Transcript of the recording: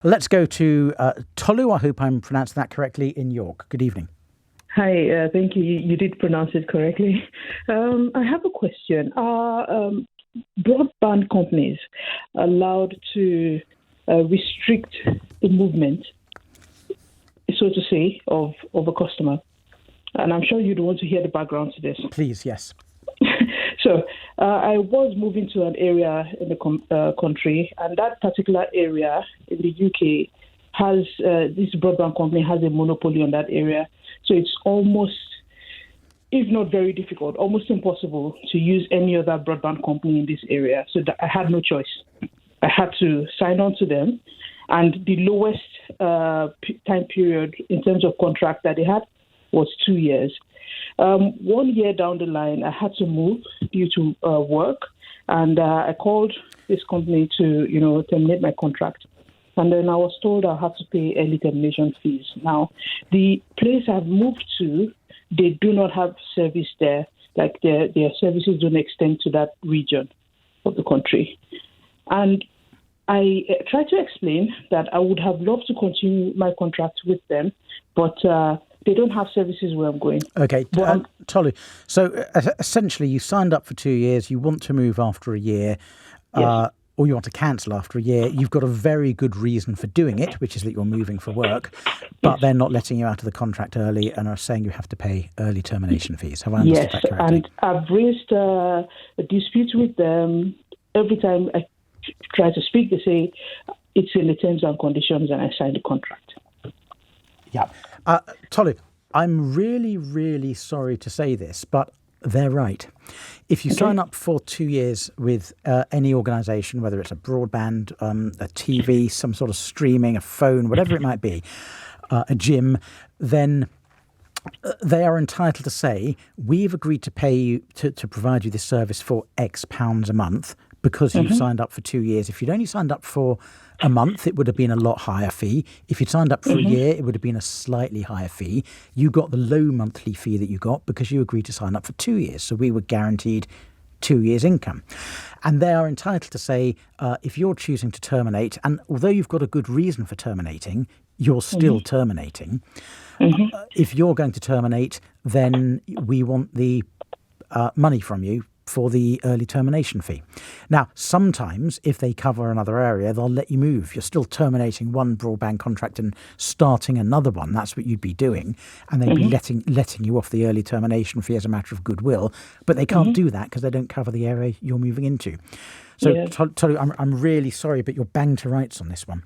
Let's go to Tollou. I hope I'm pronouncing that correctly, in York. Good evening. Hi, thank you. You did pronounce it correctly. I have a question. Are broadband companies allowed to restrict the movement, so to say, of a customer? And I'm sure you'd want to hear the background to this. Please, yes. So I was moving to an area in the country, and that particular area in the UK has this broadband company has a monopoly on that area. So it's almost, if not very difficult, almost impossible to use any other broadband company in this area. So I had no choice. I had to sign on to them. And the lowest time period in terms of contract that they had was 2 years. 1 year down the line, I had to move due to work. And I called this company to, terminate my contract. And then I was told I had to pay early termination fees. Now, the place I've moved to, they do not have service there. Like their services don't extend to that region of the country. And I tried to explain that I would have loved to continue my contract with them, but they don't have services where I'm going. Okay, Tollou. So essentially, you signed up for 2 years. You want to move after a year. Yes. Or you want to cancel after a year. You've got a very good reason for doing it, which is that you're moving for work, but they're not letting you out of the contract early and are saying you have to pay early termination fees. Have I understood that correctly? And I've raised a dispute with them. Every time I try to speak, they say it's in the terms and conditions, and I signed the contract. Yeah. Tollou, I'm really, really sorry to say this, but they're right. If you sign up for 2 years with any organisation, whether it's a broadband, a TV, some sort of streaming, a phone, whatever it might be, a gym, then they are entitled to say, we've agreed to pay you to provide you this service for X pounds a month because you've signed up for 2 years. If you'd only signed up for a month, it would have been a lot higher fee. If you'd signed up for a year, it would have been a slightly higher fee. You got the low monthly fee that you got because you agreed to sign up for 2 years. So we were guaranteed 2 years' income. And they are entitled to say, if you're choosing to terminate, and although you've got a good reason for terminating, you're still terminating. If you're going to terminate, then we want the money from you for the early termination fee. Now, sometimes if they cover another area, they'll let you move. You're still terminating one broadband contract and starting another one. That's what you'd be doing. And they'd be letting you off the early termination fee as a matter of goodwill. But they can't do that because they don't cover the area you're moving into. So, Tollou, I'm really sorry, but you're bang to rights on this one.